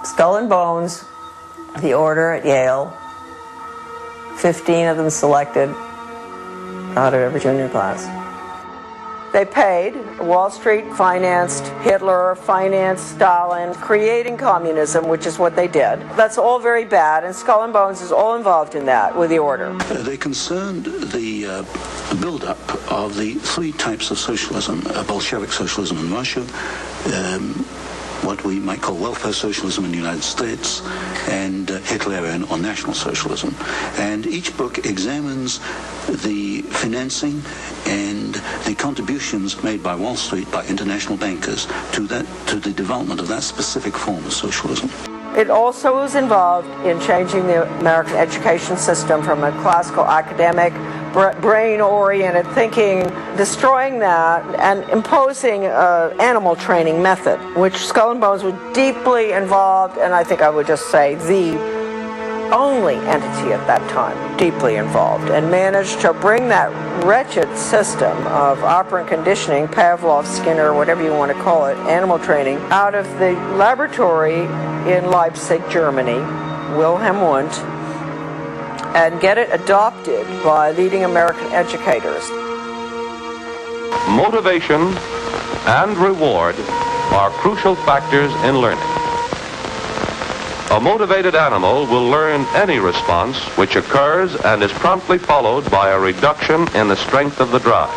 Skull and Bones, the order at Yale, 15 of them selected out of every junior class. They paid. Wall Street financed Hitler, financed Stalin, creating communism, which is what they did. That's all very bad, and Skull and Bones is all involved in that with the order. They concerned the build-up of the three types of socialism: Bolshevik socialism in Russia, what we might call welfare socialism in the United States, and Hitlerian or National Socialism. And each book examines the financing and the contributions made by Wall Street, by international bankers, to the development of that specific form of socialism. It also was involved in changing the American education system from a classical academic, brain-oriented thinking, destroying that, and imposing an animal training method, which Skull and Bones was deeply involved, and I think I would just say the only entity at that time deeply involved, and managed to bring that wretched system of operant conditioning, Pavlov, Skinner, whatever you want to call it, animal training, out of the laboratory in Leipzig, Germany, Wilhelm Wundt, and get it adopted by leading American educators. Motivation and reward are crucial factors in learning. A motivated animal will learn any response which occurs and is promptly followed by a reduction in the strength of the drive.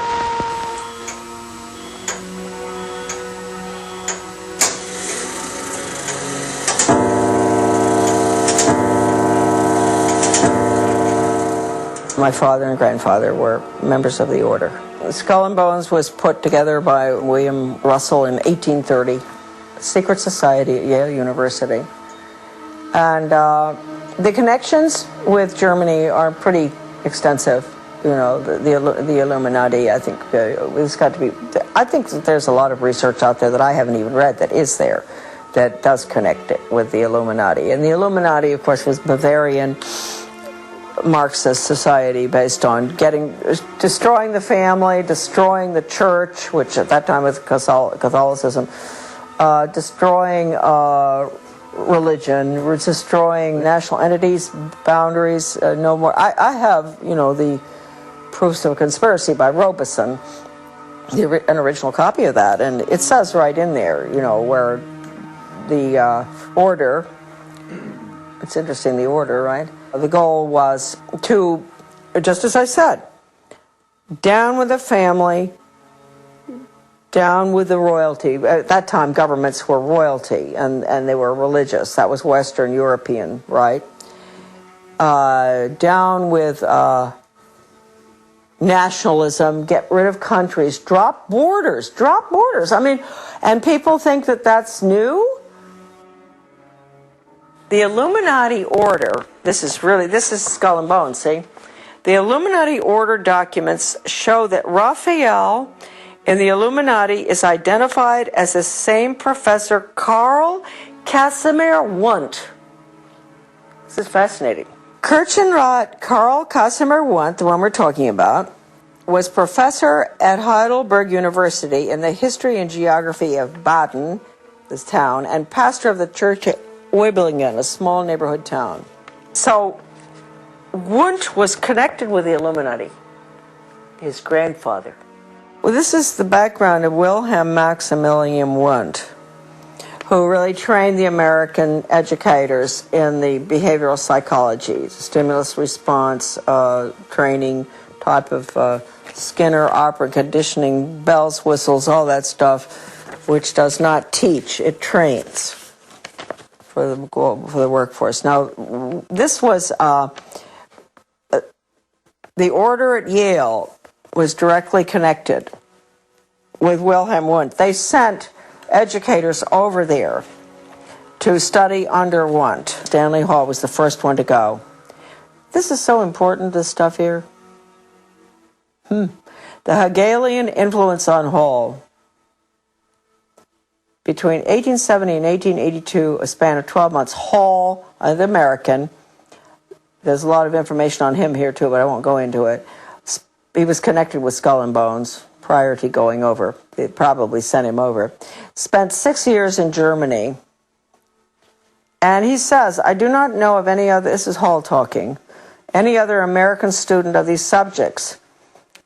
My father and grandfather were members of the order. Skull and Bones was put together by William Russell in 1830, secret society at Yale University. And the connections with Germany are pretty extensive. You know, the Illuminati, I think it's got to be, I think that there's a lot of research out there that I haven't even read that is there, that does connect it with the Illuminati. And the Illuminati, of course, was Bavarian Marxist society based on destroying the family, destroying the church, which at that time was Catholicism, destroying religion, destroying national entities, boundaries, no more. I have, you know, the Proofs of a Conspiracy by Robeson, an original copy of that, and it says right in there, you know, where the order, it's interesting, the order, right? The goal was to, just as I said, down with the family, down with the royalty. At that time, governments were royalty, and they were religious. That was Western European, right? Down with nationalism, get rid of countries, drop borders. I mean, and people think that that's new. The Illuminati order, this is Skull and Bones, see? The Illuminati order documents show that Raphael in the Illuminati is identified as the same professor Karl Casimir Wundt. This is fascinating. Kirchenrat Karl Casimir Wundt, the one we're talking about, was professor at Heidelberg University in the history and geography of Baden, this town, and pastor of the church at Oeblingen, a small neighborhood town. So Wundt was connected with the Illuminati, his grandfather. Well, this is the background of Wilhelm Maximilian Wundt, who really trained the American educators in the behavioral psychology, stimulus response training type of Skinner, operant conditioning, bells, whistles, all that stuff, which does not teach, it trains for the workforce. Now, this was the order at Yale was directly connected with Wilhelm Wundt. They sent educators over there to study under Wundt. Stanley Hall was the first one to go. This is so important, this stuff here. The Hegelian influence on Hall. Between 1870 and 1882, a span of 12 months, Hall, the American, there's a lot of information on him here too, but I won't go into it. He was connected with Skull and Bones prior to going over. They probably sent him over. Spent 6 years in Germany And he says, I do not know of any other, this is Hall talking, any other American student of these subjects,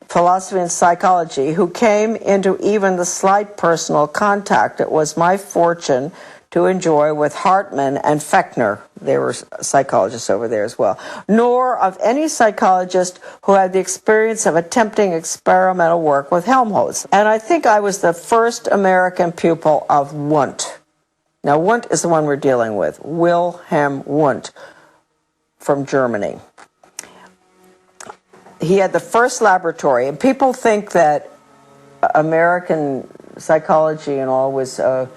philosophy and psychology, who came into even the slight personal contact it was my fortune to enjoy with Hartman and Fechner. They were psychologists over there as well. Nor of any psychologist who had the experience of attempting experimental work with Helmholtz. And I think I was the first American pupil of Wundt. Now, Wundt is the one we're dealing with, Wilhelm Wundt from Germany. He had the first laboratory, and people think that American psychology and all was, the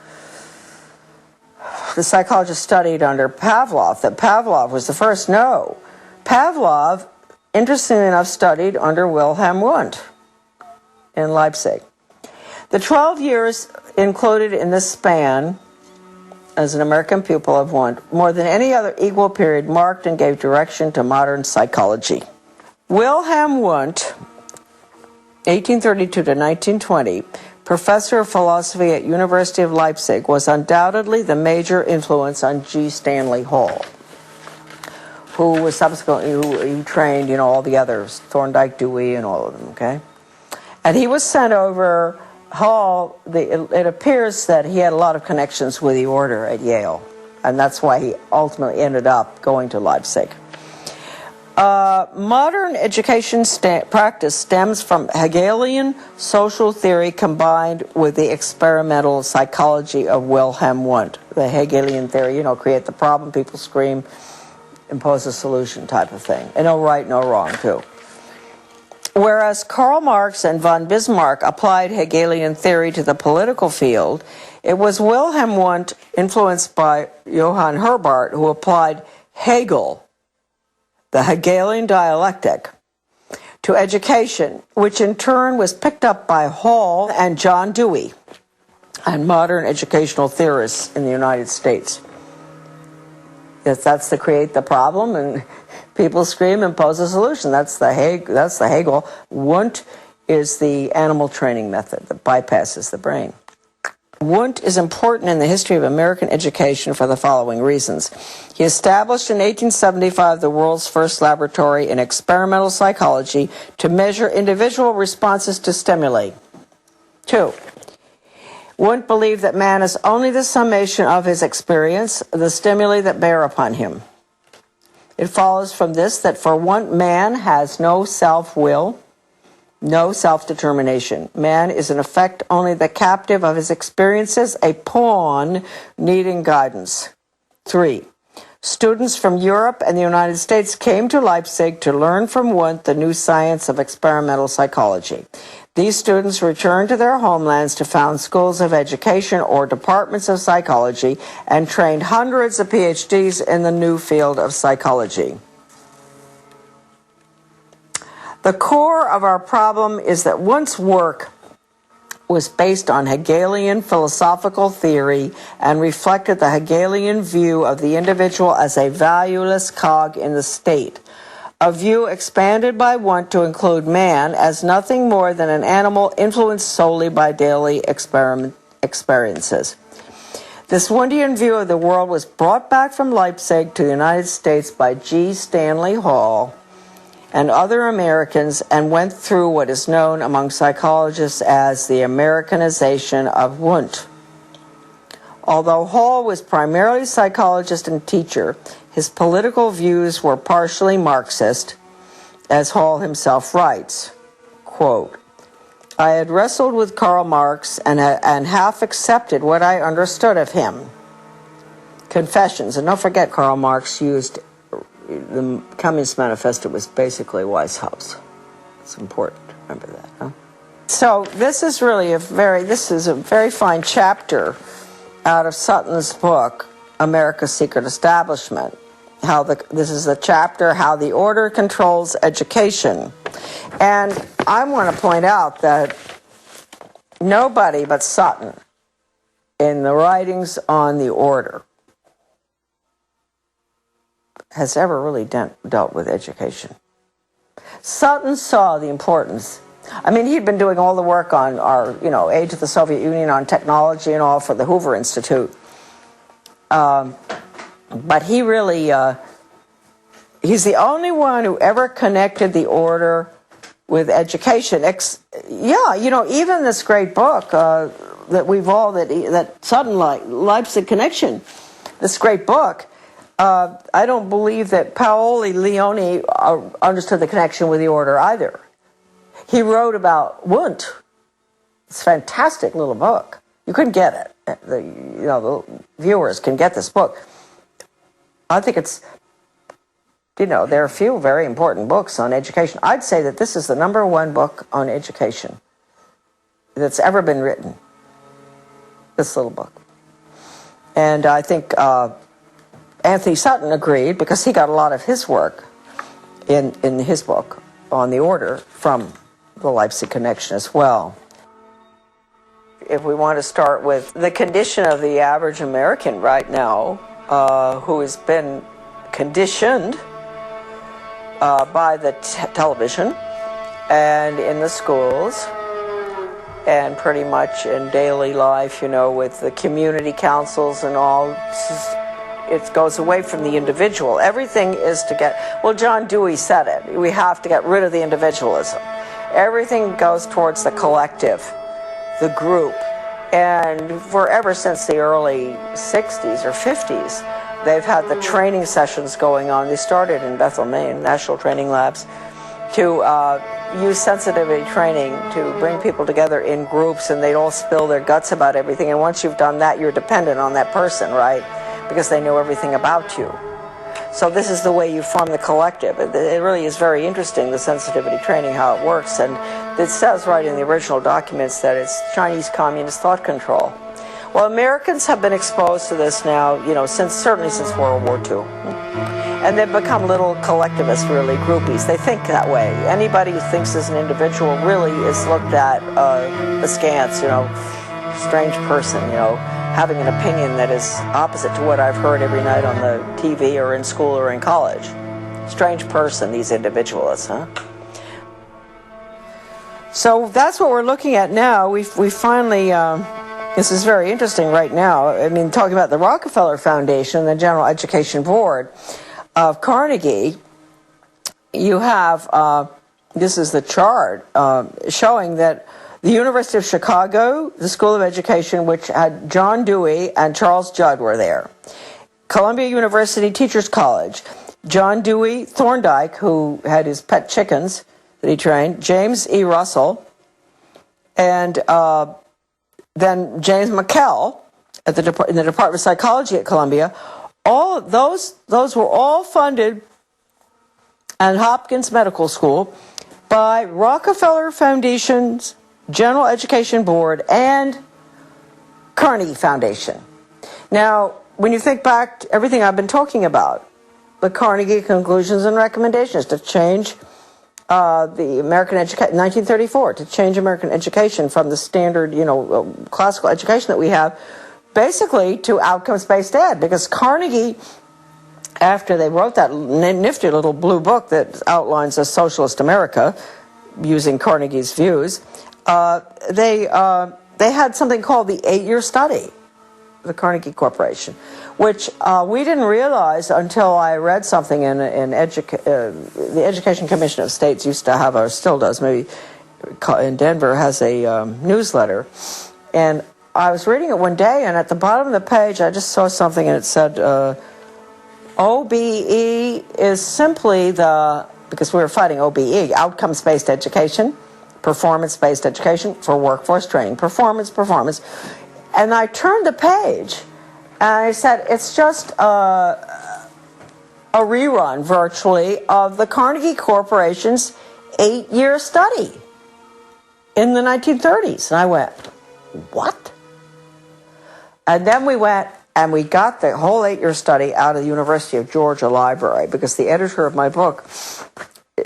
psychologist studied under Pavlov, that Pavlov was the first. No. Pavlov, interestingly enough, studied under Wilhelm Wundt in Leipzig. The 12 years included in this span as an American pupil of Wundt, more than any other equal period, marked and gave direction to modern psychology. Wilhelm Wundt, 1832 to 1920, professor of philosophy at University of Leipzig, was undoubtedly the major influence on G. Stanley Hall, who was subsequently, who trained, all the others, Thorndike, Dewey, and all of them, okay? And he was sent over, Hall, it appears that he had a lot of connections with the order at Yale, and that's why he ultimately ended up going to Leipzig. Modern education practice stems from Hegelian social theory combined with the experimental psychology of Wilhelm Wundt. The Hegelian theory, create the problem, people scream, impose a solution type of thing. And no right, no wrong, too. Whereas Karl Marx and von Bismarck applied Hegelian theory to the political field, it was Wilhelm Wundt, influenced by Johann Herbart, who applied Hegel, the Hegelian dialectic, to education, which in turn was picked up by Hall and John Dewey and modern educational theorists in the United States. Yes, that's to create the problem and people scream, impose a solution. That's the Hegel. Wundt is the animal training method that bypasses the brain. Wundt is important in the history of American education for the following reasons. He established in 1875 the world's first laboratory in experimental psychology to measure individual responses to stimuli. 2. Wundt believed that man is only the summation of his experience, the stimuli that bear upon him. It follows from this that for Wundt, man has no self-will, no self-determination. Man is in effect only the captive of his experiences, a pawn needing guidance. 3. Students from Europe and the United States came to Leipzig to learn from Wundt the new science of experimental psychology. These students returned to their homelands to found schools of education or departments of psychology and trained hundreds of PhDs in the new field of psychology. The core of our problem is that Wundt's work was based on Hegelian philosophical theory and reflected the Hegelian view of the individual as a valueless cog in the state, a view expanded by Wundt to include man as nothing more than an animal influenced solely by daily experiences. This Wundtian view of the world was brought back from Leipzig to the United States by G. Stanley Hall and other Americans and went through what is known among psychologists as the Americanization of Wundt. Although Hall was primarily a psychologist and teacher, his political views were partially Marxist, as Hall himself writes, quote, I had wrestled with Karl Marx and half accepted what I understood of him. Confessions, and don't forget Karl Marx used the Communist Manifesto was basically Weishaupt's. It's important to remember that, huh? So this is really a very fine chapter out of Sutton's book, America's Secret Establishment. This is the chapter, How the Order Controls Education. And I want to point out that nobody but Sutton in the writings on the order has ever really dealt with education. Sutton saw the importance. I mean, he'd been doing all the work on our, age of the Soviet Union, on technology and all for the Hoover Institute. But he really, he's the only one who ever connected the order with education. Yeah, you know, even this great book that we've all, that Sudden Leipzig Connection, this great book, I don't believe that Paoli Leone understood the connection with the order either. He wrote about Wundt. It's a fantastic little book. You couldn't get it. The viewers can get this book. I think it's, you know, there are a few very important books on education. I'd say that this is the #1 book on education that's ever been written, this little book. And I think Anthony Sutton agreed, because he got a lot of his work in his book on the order from the Leipzig Connection as well. If we want to start with the condition of the average American right now, who has been conditioned by the television and in the schools and pretty much in daily life, you know, with the community councils and all, it goes away from the individual. Everything is to get, well, John Dewey said it, we have to get rid of the individualism. Everything goes towards the collective, the group. And ever since the early 60s or 50s, they've had the training sessions going on. They started in Bethel, Maine, National Training Labs, to use sensitivity training to bring people together in groups, and they'd all spill their guts about everything. And once you've done that, you're dependent on that person, right? Because they know everything about you. So this is the way you form the collective. It really is very interesting, the sensitivity training, how it works. And it says right in the original documents that it's Chinese communist thought control. Well, Americans have been exposed to this now, you know, certainly since World War II. And they've become little collectivists, really, groupies. They think that way. Anybody who thinks as an individual really is looked at askance, you know, strange person, you know, having an opinion that is opposite to what I've heard every night on the TV or in school or in college. Strange person, these individualists, huh? So that's what we're looking at now. We finally, this is very interesting right now. I mean, talking about the Rockefeller Foundation, the General Education Board of Carnegie, you have, this is the chart showing that the University of Chicago, the School of Education, which had John Dewey and Charles Judd were there. Columbia University Teachers College, John Dewey Thorndike, who had his pet chickens that he trained, James E. Russell, and then James McKell in the Department of Psychology at Columbia. All of those were all funded at Hopkins Medical School by Rockefeller Foundation's General Education Board and Carnegie Foundation. Now, when you think back to everything I've been talking about, the Carnegie conclusions and recommendations to change the American education, 1934, to change American education from the standard, you know, classical education that we have, basically to outcomes-based ed, because Carnegie, after they wrote that nifty little blue book that outlines a socialist America using Carnegie's views, they had something called the 8-year study, the Carnegie Corporation, which we didn't realize until I read something in the Education Commission of States used to have, or still does, maybe in Denver, has a newsletter. And I was reading it one day, and at the bottom of the page, I just saw something, and it said, OBE is simply because we were fighting OBE, outcomes-based education, performance-based education for workforce training. Performance. And I turned the page, and I said, it's just a rerun, virtually, of the Carnegie Corporation's 8-year study in the 1930s. And I went, what? And then we went and we got the whole 8-year study out of the University of Georgia library, because the editor of my book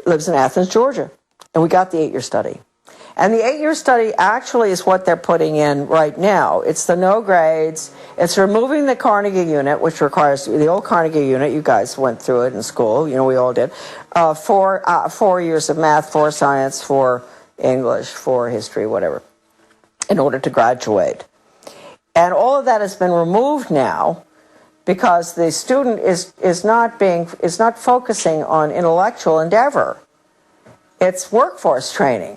lives in Athens, Georgia. And we got the 8-year study. And the 8-year study actually is what they're putting in right now. It's the no grades. It's removing the Carnegie unit, which requires the old Carnegie unit. You guys went through it in school. You know, we all did. 4 years of math, 4 science, 4 English, 4 history, whatever, in order to graduate. And all of that has been removed now, because the student is not focusing on intellectual endeavor. It's workforce training.